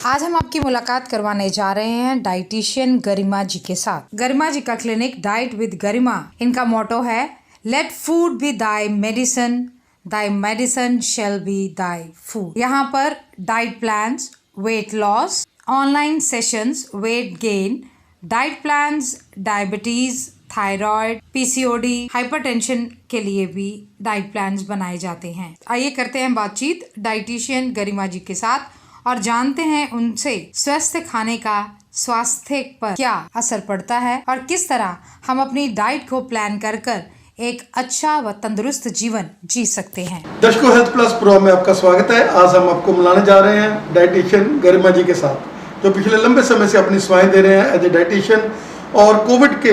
आज हम आपकी मुलाकात करवाने जा रहे हैं डाइटिशियन गरिमा जी के साथ। गरिमा जी का क्लिनिक डाइट विद गरिमा, इनका मोटो है let food be thy medicine shall be thy food. यहाँ पर diet plans, weight loss, online sessions, weight gain, diet plans, diabetes, thyroid, PCOD, hypertension के लिए भी डाइट प्लान्स बनाए जाते हैं। आइए करते हैं बातचीत डाइटिशियन गरिमा जी के साथ और जानते हैं उनसे स्वस्थ खाने का स्वास्थ्य पर क्या असर पड़ता है और किस तरह हम अपनी डाइट को प्लान कर कर एक अच्छा व तंदुरुस्त जीवन जी सकते हैं। दर्शकों, हेल्थ प्लस प्रो में आपका स्वागत है। आज हम आपको मिलाने जा रहे हैं डाइटिशियन गरिमा जी के साथ, जो पिछले लंबे समय से अपनी सेवाएं दे रहे हैं एज ए डाइटिशियन। और कोविड के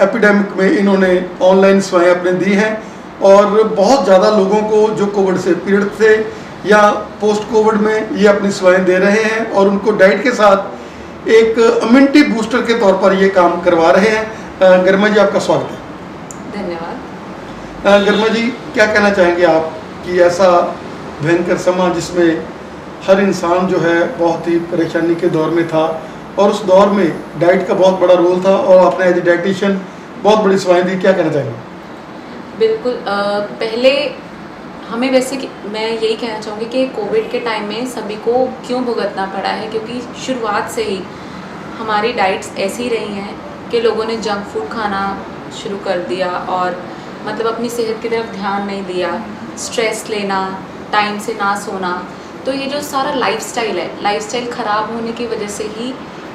एपिडेमिक में इन्होंने ऑनलाइन सेवाएं अपने दी हैं और बहुत ज़्यादा लोगों को जो कोविड से पीड़ित थे या पोस्ट कोविड में ये अपनी सेवाएं दे रहे हैं और उनको डाइट के साथ एक इम्यूनिटी बूस्टर के तौर पर ये काम करवा रहे हैं। गरिमा जी, आपका स्वागत है। धन्यवाद। गरिमा जी, क्या कहना चाहेंगे आप कि ऐसा भयंकर समय जिसमें हर इंसान जो है बहुत ही परेशानी के दौर में था और उस दौर में डाइट का बहुत बड़ा रोल था और आपने एज ए डाइटिशियन बहुत बड़ी सेवाएं दी, क्या कहना चाहेंगे? बिल्कुल। पहले हमें वैसे मैं यही कहना चाहूँगी कि कोविड के टाइम में सभी को क्यों भुगतना पड़ा है, क्योंकि शुरुआत से ही हमारी डाइट्स ऐसी रही हैं कि लोगों ने जंक फूड खाना शुरू कर दिया और मतलब अपनी सेहत की तरफ ध्यान नहीं दिया, स्ट्रेस लेना, टाइम से ना सोना। तो ये जो सारा लाइफस्टाइल है, लाइफस्टाइल ख़राब होने की वजह से ही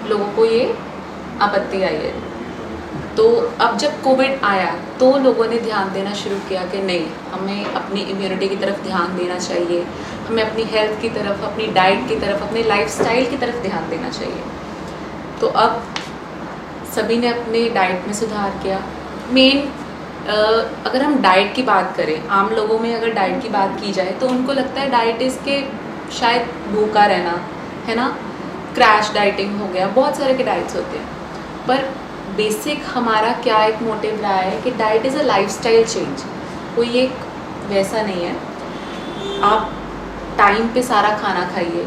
लोगों को ये आपत्ति आई है। तो अब जब कोविड आया तो लोगों ने ध्यान देना शुरू किया कि नहीं, हमें अपनी इम्यूनिटी की तरफ ध्यान देना चाहिए, हमें अपनी हेल्थ की तरफ, अपनी डाइट की तरफ, अपने लाइफस्टाइल की तरफ ध्यान देना चाहिए। तो अब सभी ने अपने डाइट में सुधार किया। अगर हम डाइट की बात करें, आम लोगों में अगर डाइट की बात की जाए तो उनको लगता है डाइट इसके शायद भूखा रहना है ना, क्रैश डाइटिंग हो गया, बहुत सारे के डाइट्स होते हैं। पर बेसिक हमारा क्या एक मोटिव रहा है कि diet is a lifestyle change, कोई एक वैसा नहीं है। आप टाइम पे सारा खाना खाइए,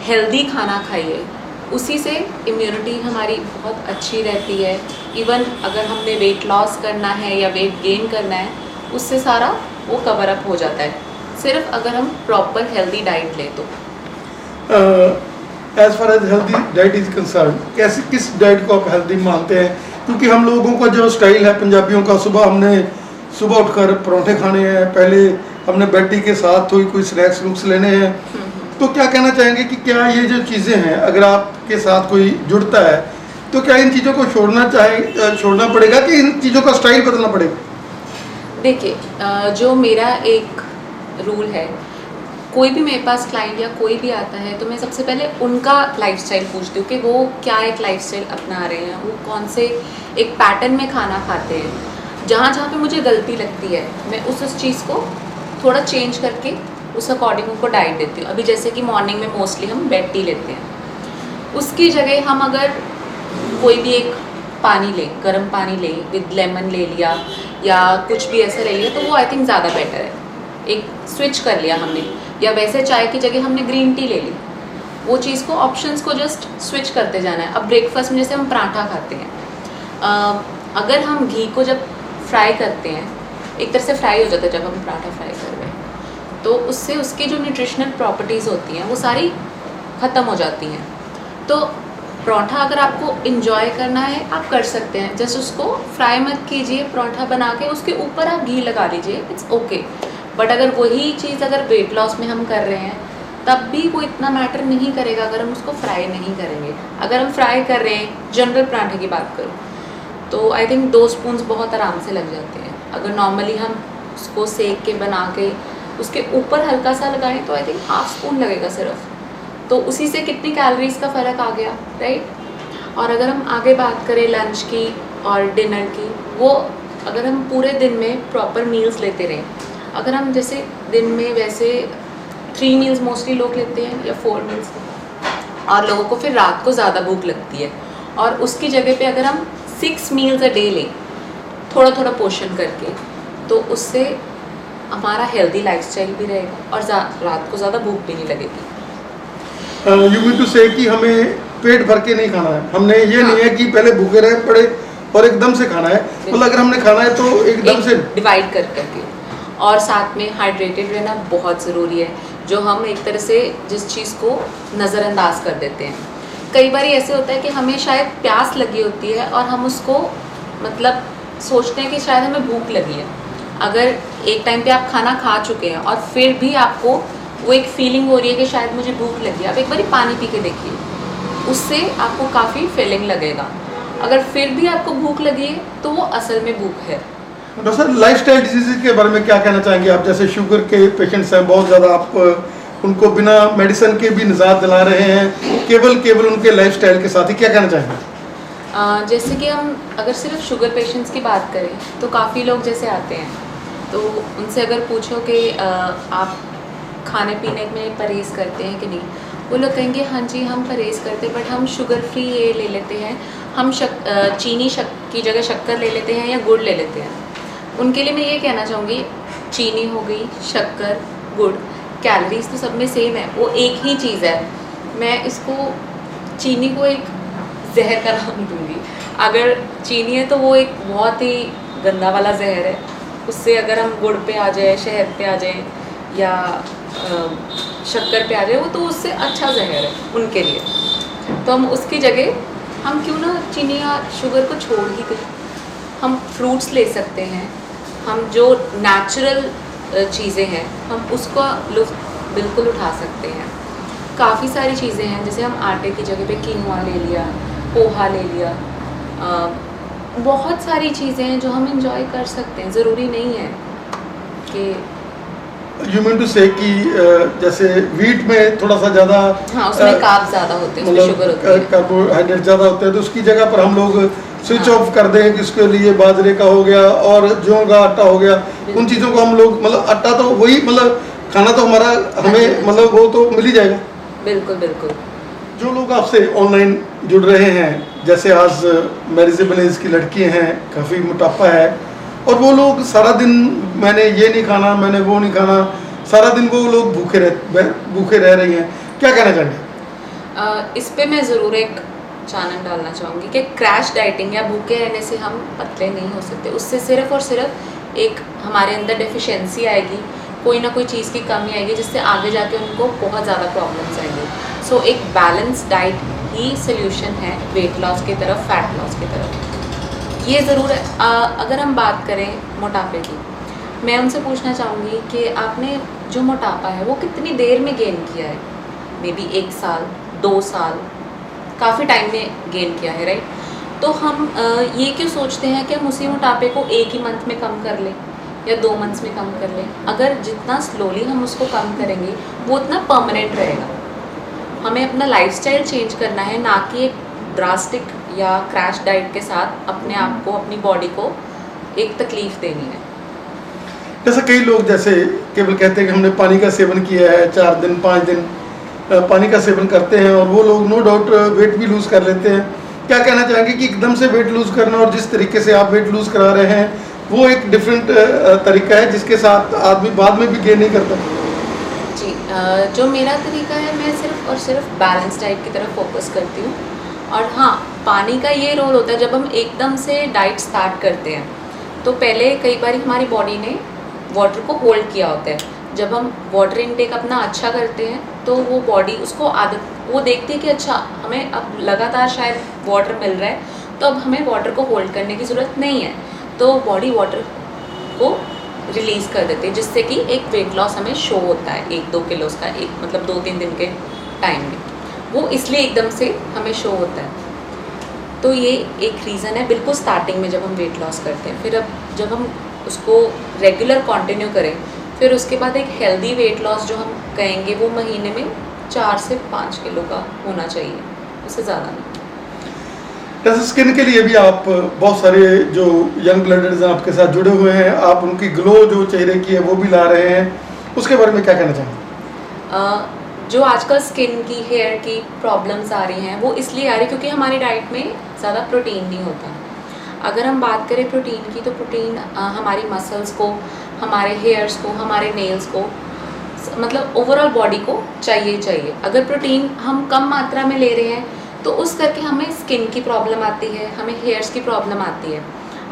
हेल्दी खाना खाइए, उसी से इम्यूनिटी हमारी बहुत अच्छी रहती है। इवन अगर हमने वेट लॉस करना है या वेट गेन करना है, उससे सारा वो कवर अप हो जाता है, सिर्फ अगर हम प्रॉपर हेल्दी डाइट लें तो। As far as healthy diet is concern, कैसे किस डाइट को आप हेल्दी मानते हैं? क्योंकि हम लोगों का जो स्टाइल है पंजाबियों का, सुबह उठकर परोठे खाने हैं, पहले हमने बैटी के साथ कोई स्नैक्स वुक्स लेने हैं। तो क्या कहना चाहेंगे कि क्या ये जो चीज़ें हैं, अगर आपके साथ कोई जुड़ता है तो क्या इन चीज़ों को छोड़ना पड़ेगा कि इन चीज़ों का स्टाइल बदलना पड़ेगा? देखिए, जो मेरा एक रूल है, कोई भी मेरे पास क्लाइंट या कोई भी आता है तो मैं सबसे पहले उनका लाइफस्टाइल पूछती हूँ कि वो क्या एक लाइफस्टाइल अपना रहे हैं, वो कौन से एक पैटर्न में खाना खाते हैं। जहाँ जहाँ पे मुझे गलती लगती है मैं उस चीज़ को थोड़ा चेंज करके उस अकॉर्डिंग उनको डाइट देती हूँ। अभी जैसे कि मॉर्निंग में मोस्टली हम बेड टी लेते हैं, उसकी जगह हम अगर कोई भी एक पानी लें, गर्म पानी लें, विद लेमन ले लिया या कुछ भी ऐसा ले लिया, तो वो आई थिंक ज़्यादा बेटर है। एक स्विच कर लिया हमने, या वैसे चाय की जगह हमने ग्रीन टी ले ली, वो चीज़ को ऑप्शंस को जस्ट स्विच करते जाना है। अब ब्रेकफास्ट में जैसे हम पराठा खाते हैं, अगर हम घी को जब फ्राई करते हैं, एक तरह से फ्राई हो जाता है जब हम पराठा फ्राई कर रहे हैं, तो उससे उसकी जो न्यूट्रिशनल प्रॉपर्टीज़ होती हैं वो सारी ख़त्म हो जाती हैं। तो पराठा अगर आपको इंजॉय करना है आप कर सकते हैं, जस्ट उसको फ्राई मत कीजिए, पराठा बना के उसके ऊपर आप घी लगा लीजिए, इट्स ओके। बट अगर वही चीज़ अगर वेट लॉस में हम कर रहे हैं तब भी वो इतना मैटर नहीं करेगा अगर हम उसको फ्राई नहीं करेंगे। अगर हम फ्राई कर रहे हैं, जनरल पराठे की बात करूँ तो आई थिंक 2 स्पून बहुत आराम से लग जाते हैं। अगर नॉर्मली हम उसको सेक के बना के उसके ऊपर हल्का सा लगाएं तो आई थिंक 1/2 स्पून लगेगा सिर्फ, तो उसी से कितनी कैलोरीज का फ़र्क आ गया, राइट। और अगर हम आगे बात करें लंच की और डिनर की, वो अगर हम पूरे दिन में प्रॉपर मील्स लेते रहें, अगर हम जैसे दिन में वैसे 3 मील्स मोस्टली लोग लेते हैं या 4 मील्स, और लोगों को फिर रात को ज़्यादा भूख लगती है, और उसकी जगह पे अगर हम 6 मील्स अ डे लें, थोड़ा थोड़ा पोर्शन करके, तो उससे हमारा हेल्दी लाइफस्टाइल भी रहेगा और रात को ज़्यादा भूख भी नहीं लगेगी। यू मीन टू से कि हमें पेट भर के नहीं खाना है, हमने ये हाँ। नहीं है कि पहले भूखे रहे पड़े और एकदम से खाना है, मतलब अगर हमने खाना है तो एकदम से डिवाइड कर करके। और साथ में हाइड्रेटेड रहना बहुत ज़रूरी है, जो हम एक तरह से जिस चीज़ को नज़रअंदाज कर देते हैं। कई बार ऐसे होता है कि हमें शायद प्यास लगी होती है और हम उसको मतलब सोचते हैं कि शायद हमें भूख लगी है। अगर एक टाइम पे आप खाना खा चुके हैं और फिर भी आपको वो एक फीलिंग हो रही है कि शायद मुझे भूख लगी है, आप एक बार पानी पी के देखिए, उससे आपको काफ़ी फीलिंग लगेगा। अगर फिर भी आपको भूख लगी है तो वो असल में भूख है। डॉक्टर साहब, लाइफस्टाइल डिजीज के बारे में क्या कहना चाहेंगे आप? जैसे शुगर के पेशेंट्स हैं बहुत ज़्यादा, आप उनको बिना मेडिसिन के भी निजात दिला रहे हैं, केवल उनके लाइफस्टाइल के साथ ही, क्या कहना चाहेंगे? जैसे कि हम अगर सिर्फ शुगर पेशेंट्स की बात करें तो काफ़ी लोग जैसे आते हैं तो उनसे अगर पूछो कि आप खाने पीने में परहेज़ करते हैं कि नहीं, वो लोग कहेंगे हाँ जी हम परहेज़ करते हैं, बट हम शुगर फ्री ये ले लेते हैं, हम चीनी की जगह शक्कर ले लेते हैं या गुड़ ले लेते हैं। उनके लिए मैं ये कहना चाहूँगी, चीनी हो गई, शक्कर, गुड़, कैलोरीज तो सब में सेम है, वो एक ही चीज़ है। मैं इसको चीनी को एक जहर का नाम दूँगी। अगर चीनी है तो वो एक बहुत ही गंदा वाला जहर है, उससे अगर हम गुड़ पे आ जाए, शहद पे आ जाए या शक्कर पे आ जाए, वो तो उससे अच्छा जहर है उनके लिए। तो हम उसकी जगह हम क्यों ना चीनी या शुगर को छोड़ ही दें। हम फ्रूट्स ले सकते हैं, हम जो नेचुरल चीज़ें हैं हम उसका लुत्फ़ बिल्कुल उठा सकते हैं। काफ़ी सारी चीज़ें हैं, जैसे हम आटे की जगह पे कीनवा ले लिया, पोहा ले लिया, बहुत सारी चीज़ें हैं जो हम इंजॉय कर सकते हैं। ज़रूरी नहीं है कि यू मीन टू से कि जैसे वीट में थोड़ा सा ज़्यादा, हाँ उसमें कार्ब ज़्यादा होते हैं, उसमें शुगर होती है, कार्बोहाइड्रेट ज़्यादा होते हैं, तो उसकी जगह पर हम लोग स्विच ऑफ कर दें कि उसके लिए बाजरे का हो गया और जौ का आटा हो गया, उन चीज़ों को हम लोग, मतलब आटा तो वही, मतलब खाना तो हमारा हमें मतलब वो तो मिल ही जाएगा। बिल्कुल बिल्कुल। जो लोग आपसे ऑनलाइन जुड़ रहे हैं, जैसे आज मैरिजेबल एज की लड़कियां हैं, काफ़ी मोटापा है, और वो लोग सारा दिन मैंने ये नहीं खाना, मैंने वो नहीं खाना, सारा दिन वो लोग भूखे रह रही हैं, क्या कहना चाहेंगे? इस पे मैं ज़रूर एक चानन डालना चाहूँगी कि क्रैश डाइटिंग या भूखे रहने से हम पतले नहीं हो सकते। उससे सिर्फ़ और सिर्फ एक हमारे अंदर डेफिशिएंसी आएगी, कोई ना कोई चीज़ की कमी आएगी, जिससे आगे जाके उनको बहुत ज़्यादा प्रॉब्लम्स आएंगे। सो एक बैलेंस डाइट ही सोल्यूशन है वेट लॉस की तरफ, फैट लॉस की तरफ। ये ज़रूर है। अगर हम बात करें मोटापे की, मैं उनसे पूछना चाहूँगी कि आपने जो मोटापा है वो कितनी देर में गेन किया है? मे बी 1 साल, 2 साल, काफ़ी टाइम में गेन किया है, राइट? तो हम ये क्यों सोचते हैं कि हम उसी मोटापे को एक ही मंथ में कम कर लें या 2 मंथ्स में कम कर लें? अगर जितना स्लोली हम उसको कम करेंगे वो उतना परमानेंट रहेगा। हमें अपना लाइफस्टाइल चेंज करना है, ना कि एक ड्रास्टिक या क्रैश डाइट के साथ अपने आप को, अपनी बॉडी को एक तकलीफ़ देनी है। जैसे कई लोग जैसे केवल कहते हैं कि हमने पानी का सेवन किया है, 4 दिन 5 दिन पानी का सेवन करते हैं, और वो लोग नो डाउट वेट भी लूज़ कर लेते हैं। क्या कहना चाहेंगे कि एकदम से वेट लूज़ करना और जिस तरीके से आप वेट लूज़ करा रहे हैं वो एक डिफरेंट तरीका है, जिसके साथ आदमी बाद में भी गेन नहीं करता? जी, जो मेरा तरीका है, मैं सिर्फ और सिर्फ बैलेंस डाइट की तरफ फोकस करती हूँ। और हाँ, पानी का ये रोल होता है, जब हम एकदम से डाइट स्टार्ट करते हैं तो पहले कई बार हमारी बॉडी ने वाटर को होल्ड किया होता है। जब हम वाटर इनटेक अपना अच्छा करते हैं तो वो बॉडी, उसको आदत, वो देखती है कि अच्छा हमें अब लगातार शायद वाटर मिल रहा है, तो अब हमें वाटर को होल्ड करने की ज़रूरत नहीं है, तो बॉडी वाटर को रिलीज़ कर देती है, जिससे कि एक वेट लॉस हमें शो होता है 1-2 किलो का, एक मतलब 2-3 दिन के टाइम में। वो इसलिए एकदम से हमें शो होता है। तो ये एक रीज़न है बिल्कुल स्टार्टिंग में जब हम वेट लॉस करते हैं। फिर अब जब हम उसको रेगुलर कंटिन्यू करें, फिर उसके बाद एक हेल्दी वेट लॉस जो हम कहेंगे वो महीने में 4 से 5 किलो का होना चाहिए, उससे ज़्यादा नहीं। जैसे स्किन के लिए भी आप बहुत सारे जो यंग ब्लडर्स हैं आपके साथ जुड़े हुए हैं, आप उनकी ग्लो जो चेहरे की है वो भी ला रहे हैं, उसके बारे में क्या कहना चाहेंगे? जो आजकल स्किन की, हेयर की प्रॉब्लम्स आ रही हैं वो इसलिए आ रही क्योंकि हमारी डाइट में ज़्यादा प्रोटीन नहीं होता। अगर हम बात करें प्रोटीन की, तो प्रोटीन हमारी मसल्स को, हमारे हेयर्स को, हमारे नेल्स को मतलब ओवरऑल बॉडी को चाहिए ही चाहिए। अगर प्रोटीन हम कम मात्रा में ले रहे हैं तो उस करके हमें स्किन की प्रॉब्लम आती है, हमें हेयर्स की प्रॉब्लम आती है।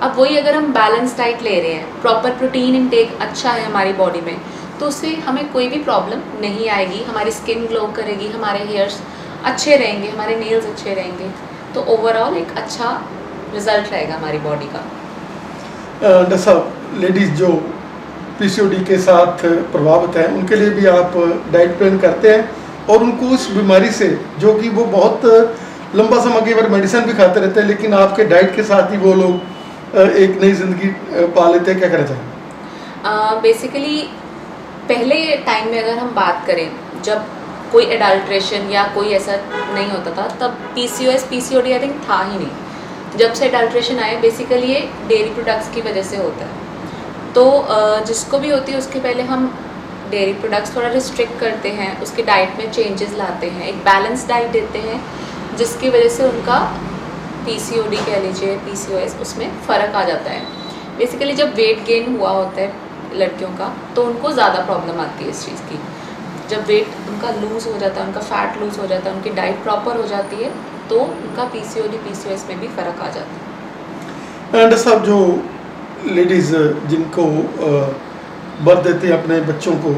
अब वही अगर हम बैलेंस डाइट ले रहे हैं, प्रॉपर प्रोटीन इनटेक अच्छा है हमारी बॉडी में, तो उससे हमें कोई भी प्रॉब्लम नहीं आएगी, हमारी स्किन ग्लो करेगी, हमारे हेयर्स अच्छे रहेंगे, हमारे नेल्स अच्छे रहेंगे, तो ओवरऑल एक अच्छा रिजल्ट रहेगा हमारी बॉडी का। डॉक्टर साहब, लेडीज़ जो पीसीओडी के साथ प्रभावित हैं उनके लिए भी आप डाइट प्लान करते हैं, और उनको उस बीमारी से, जो कि वो बहुत लंबा समय कई बार मेडिसिन भी खाते रहते हैं, लेकिन आपके डाइट के साथ ही वो लोग एक नई ज़िंदगी पा लेते हैं, क्या कहना चाहेंगे? बेसिकली पहले टाइम में अगर हम बात करें, जब कोई एडल्ट्रेशन या कोई ऐसा नहीं होता था, तब पीसीओएस पीसीओडी आई थिंक था ही नहीं। जब से एडल्ट्रेशन आए, बेसिकली ये डेयरी प्रोडक्ट्स की वजह से होता है। तो जिसको भी होती है उसके पहले हम डेयरी प्रोडक्ट्स थोड़ा रिस्ट्रिक्ट करते हैं, उसके डाइट में चेंजेस लाते हैं, एक बैलेंस डाइट देते हैं, जिसकी वजह से उनका पीसीओडी कह लीजिए, पीसीओएस, उसमें फ़र्क आ जाता है। बेसिकली जब वेट गेन हुआ होता है लड़कियों का, तो उनको ज़्यादा प्रॉब्लम आती है इस चीज़ की। जब वेट उनका लूज़ हो जाता है, उनका फैट लूज़ हो जाता है, उनकी डाइट प्रॉपर हो जाती है, तो उनका पीसीओडी पीसीओएस में भी फ़र्क आ जाता है। डॉक्टर साहब, जो लेडीज़ जिनको बर्थ देती हैं अपने बच्चों को,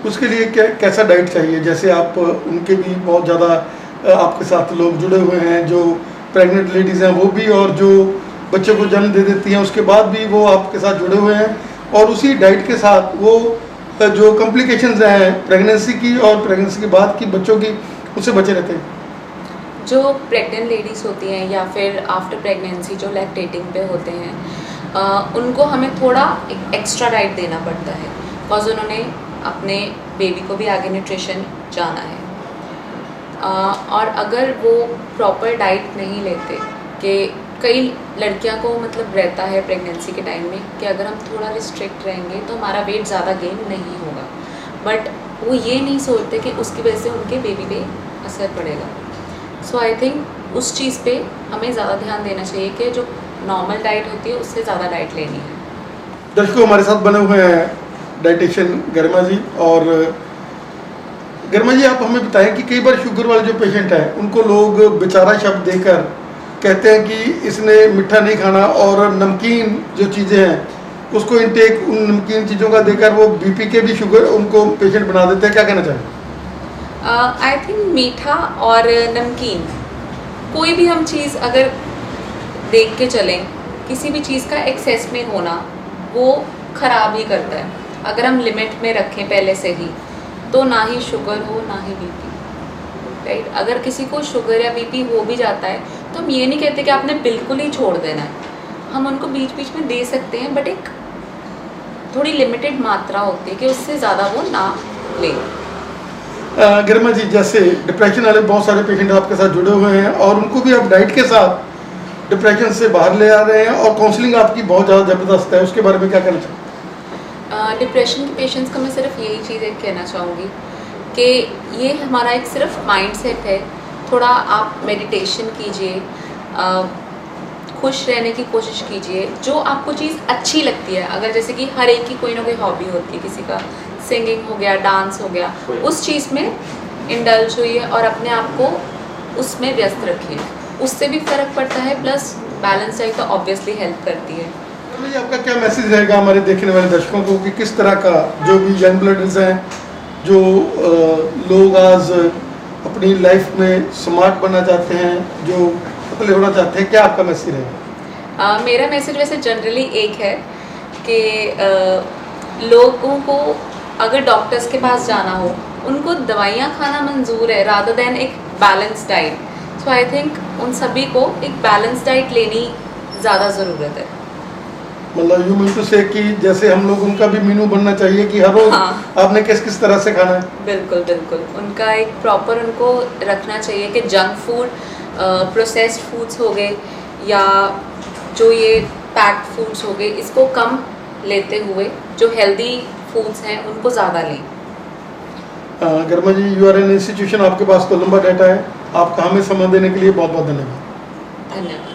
उसके लिए क्या कैसा डाइट चाहिए? जैसे आप उनके भी बहुत ज़्यादा आपके साथ लोग जुड़े हुए हैं, जो प्रेग्नेंट लेडीज़ हैं वो भी, और जो बच्चों को जन्म दे देती हैं उसके बाद भी वो आपके साथ जुड़े हुए हैं, और उसी डाइट के साथ वो जो कॉम्प्लिकेशंस हैं प्रेगनेंसी की और प्रेगनेंसी के बाद की बच्चों की, उससे बचे रहते हैं। जो प्रेग्नेंट लेडीज़ होती हैं या फिर आफ्टर प्रेगनेंसी जो लैक्टेटिंग पे होते हैं, उनको हमें थोड़ा एक एक्स्ट्रा डाइट देना पड़ता है, बिकॉज उन्होंने अपने बेबी को भी आगे न्यूट्रिशन जाना है। और अगर वो प्रॉपर डाइट नहीं लेते, कि कई लड़कियां को मतलब रहता है प्रेगनेंसी के टाइम में कि अगर हम थोड़ा रिस्ट्रिक्ट रहेंगे तो हमारा वेट ज़्यादा गेन नहीं होगा, बट वो ये नहीं सोचते कि उसकी वजह से उनके बेबी पे असर पड़ेगा। सो आई थिंक उस चीज़ पे हमें ज़्यादा ध्यान देना चाहिए कि जो नॉर्मल डाइट होती है उससे ज़्यादा डाइट लेनी है। दर्शकों, हमारे साथ बने हुए हैं डाइटिशियन गरिमा जी। और गरिमा जी, आप हमें बताएं कि कई बार शुगर वाले जो पेशेंट हैं उनको लोग बेचारा शब्द देकर कहते हैं कि इसने मीठा नहीं खाना, और नमकीन जो चीज़ें हैं उसको इनटेक उन नमकीन चीज़ों का देकर वो बीपी के भी शुगर उनको पेशेंट बना देते हैं, क्या कहना चाहेंगे? आई थिंक मीठा और नमकीन, कोई भी हम चीज़ अगर देख के चलें, किसी भी चीज़ का एक्सेस में होना वो ख़राब ही करता है। अगर हम लिमिट में रखें पहले से ही, तो ना ही शुगर हो ना ही बीपी, राइट। अगर किसी को शुगर या बीपी हो भी जाता है तो हम ये नहीं कहते कि आपने बिल्कुल ही छोड़ देना है, हम उनको बीच बीच में दे सकते हैं, बट एक थोड़ी लिमिटेड मात्रा होती है कि उससे ज़्यादा वो ना ले। गरिमा जी, जैसे डिप्रेशन वाले बहुत सारे पेशेंट आपके साथ जुड़े हुए हैं, और उनको भी आप डाइट के साथ डिप्रेशन से बाहर ले आ रहे हैं, और काउंसलिंग आपकी बहुत ज़्यादा ज़बरदस्त है, उसके बारे में क्या कहना चाहेंगे? डिप्रेशन के पेशेंट्स को मैं सिर्फ यही चीज़ एक कहना चाहूँगी कि ये हमारा एक सिर्फ माइंडसेट है। थोड़ा आप मेडिटेशन कीजिए, खुश रहने की कोशिश कीजिए, जो आपको चीज़ अच्छी लगती है। अगर जैसे कि हर एक की कोई ना कोई हॉबी होती है, किसी का सिंगिंग हो गया, डांस हो गया, उस चीज़ में इंडल्ज होइए और अपने आप को उसमें व्यस्त रखिए, उससे भी फ़र्क पड़ता है। प्लस बैलेंस डाइट तो ऑब्वियसली हेल्प करती है। जी, आपका क्या मैसेज रहेगा हमारे देखने वाले दर्शकों को कि किस तरह का, जो भी यंग ब्लडर्स हैं, जो लोग आज अपनी लाइफ में स्मार्ट बनना चाहते हैं, जो पतले होना चाहते हैं, क्या आपका मैसेज रहेगा? मेरा मैसेज वैसे जनरली एक है कि लोगों को अगर डॉक्टर्स के पास जाना हो, उनको दवाइयाँ खाना मंजूर है रादर दैन एक balance diet. So I think उन सभी को एक बैलेंस डाइट लेनी ज़्यादा ज़रूरत है। मतलब यू मीन टू से कि जैसे हम लोग, उनका भी मेनू बनना चाहिए कि हर रोज आपने किस किस तरह से खाना है। बिल्कुल बिल्कुल, उनका एक प्रॉपर उनको रखना चाहिए कि जंक फूड, प्रोसेस्ड फूड्स हो गए या जो ये पैक्ड फूड्स हो गए, इसको कम लेते हुए जो हेल्दी फूड्स हैं उनको ज़्यादा लें। गरिमा जी, यू आर एन इंस्टीट्यूशन, आपके पास तो लंबा डाटा है। आपका हमें समय देने के लिए बहुत बहुत धन्यवाद। धन्यवाद।